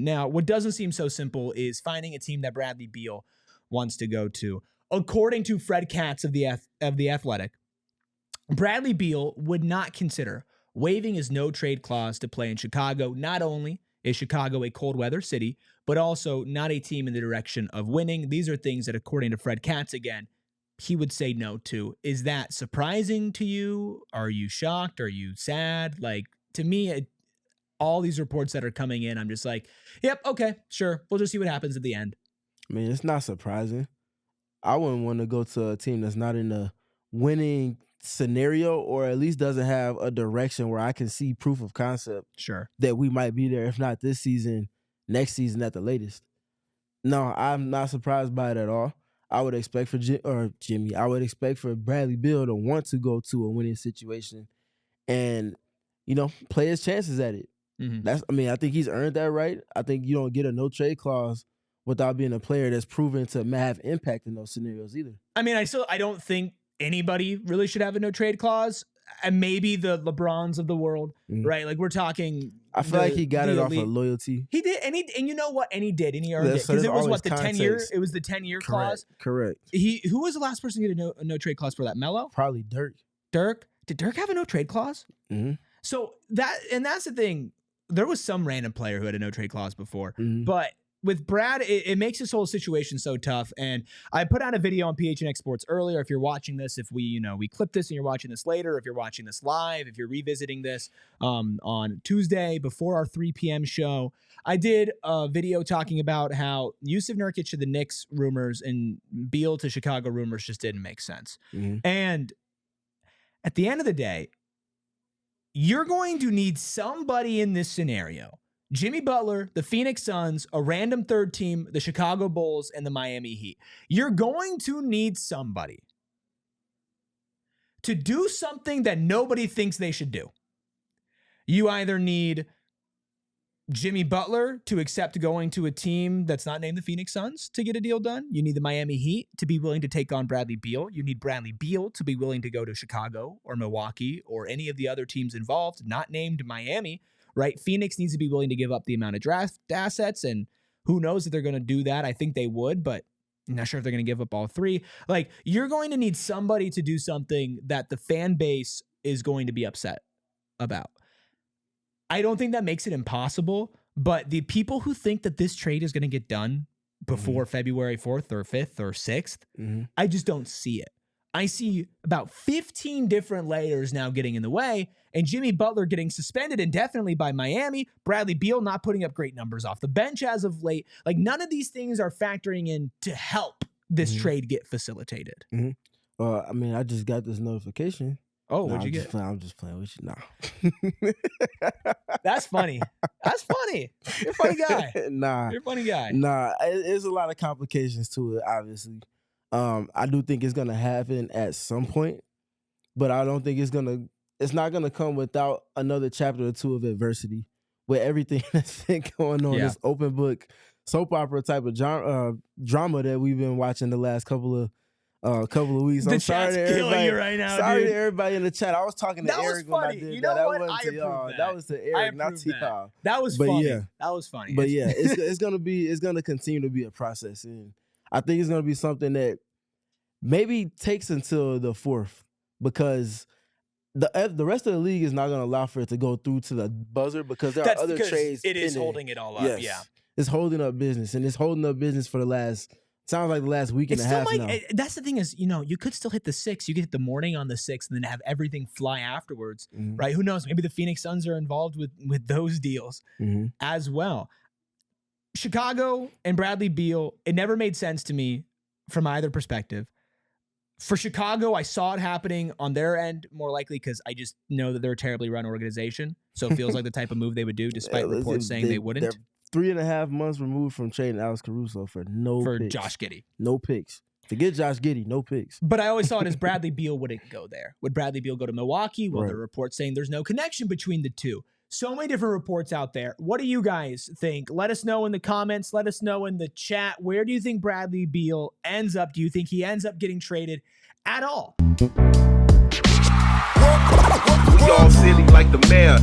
Now, what doesn't seem so simple is finding a team that Bradley Beal wants to go to. According to Fred Katz of the Athletic, Bradley Beal would not consider waiving his no-trade clause to play in Chicago. Not only is Chicago a cold weather city, but also not a team in the direction of winning. These are things that, according to Fred Katz, again, he would say no to. Is that surprising to you? Are you shocked? Are you sad? Like, to me, all these reports that are coming in, I'm just like, yep, okay, sure. We'll just see what happens at the end. I mean, it's not surprising. I wouldn't want to go to a team that's not in a winning scenario, or at least doesn't have a direction where I can see proof of concept. Sure. That we might be there, if not this season, next season at the latest. No, I'm not surprised by it at all. I would expect for Jimmy, I would expect for Bradley Beal to want to go to a winning situation and, play his chances at it. Mm-hmm. I think he's earned that right. I think you don't get a no-trade clause without being a player that's proven to have impact in those scenarios either. I mean, I don't think anybody really should have a no-trade clause. And maybe the LeBrons of the world, right? Like, we're talking. I feel like he got it off of loyalty. He did, and you know what? And he did, and he earned it because it was the 10-year. It was the 10-year clause. Correct. Who was the last person to get a no trade clause for that? Melo? Probably Dirk. Did Dirk have a no trade clause? Mm-hmm. So that's the thing. There was some random player who had a no trade clause before, but with Brad, it makes this whole situation so tough. And I put out a video on PHNX Sports earlier. If you're watching this, if we clip this and you're watching this later, if you're watching this live, if you're revisiting this on Tuesday before our 3 p.m. show, I did a video talking about how Yusuf Nurkic to the Knicks rumors and Beal to Chicago rumors just didn't make sense. And at the end of the day, you're going to need somebody in this scenario. Jimmy Butler, the Phoenix Suns, a random third team, the Chicago Bulls, and the Miami Heat. You're going to need somebody to do something that nobody thinks they should do. You either need Jimmy Butler to accept going to a team that's not named the Phoenix Suns to get a deal done. You need the Miami Heat to be willing to take on Bradley Beal. You need Bradley Beal to be willing to go to Chicago or Milwaukee or any of the other teams involved, not named Miami. Right? Phoenix needs to be willing to give up the amount of draft assets, and who knows if they're going to do that. I think they would, but I'm not sure if they're going to give up all three. Like, you're going to need somebody to do something that the fan base is going to be upset about. I don't think that makes it impossible, but the people who think that this trade is going to get done before February 4th or 5th or 6th, I just don't see it. I see about 15 different layers now getting in the way, and Jimmy Butler getting suspended indefinitely by Miami, Bradley Beal not putting up great numbers off the bench as of late. Like, none of these things are factoring in to help this trade get facilitated. I just got this notification. Oh, what'd you get? I'm just playing with you now. That's funny. That's funny. You're a funny guy. You're a funny guy. There's a lot of complications to it, obviously. I do think it's going to happen at some point, but I don't think it's not going to come without another chapter or two of adversity with everything that's been going on, this open book soap opera type of drama that we've been watching the last couple of weeks. I'm sorry to everybody right now. Sorry to everybody in the chat. I was talking to Eric when I did you know that. What? That wasn't to y'all. That was to Eric, not to y'all. That was funny. Yeah. That was funny. But yeah, it's gonna continue to be a process, and I think it's gonna be something that maybe takes until the 4th, because the rest of the league is not going to allow for it to go through to the buzzer, because there are other trades. It is holding it all up. Yes. Yeah, it's holding up business, and it's holding up business for the last week and a half now. That's the thing is, you could still hit the 6th. You could hit the morning on the 6th and then have everything fly afterwards, right? Who knows? Maybe the Phoenix Suns are involved with those deals as well. Chicago and Bradley Beal, it never made sense to me from either perspective. For Chicago, I saw it happening on their end more likely because I just know that they're a terribly run organization. So it feels like the type of move they would do, despite reports saying they wouldn't. They're 3.5 months removed from trading Alex Caruso for picks. Josh Giddey. No picks. Forget Josh Giddey, no picks. But I always saw it as Bradley Beal wouldn't go there. Would Bradley Beal go to Milwaukee? Well, there are reports saying there's no connection between the two. So many different reports out there. What do you guys think? Let us know in the comments. Let us know in the chat. Where do you think Bradley Beal ends up? Do you think he ends up getting traded at all? We all silly like the mayor.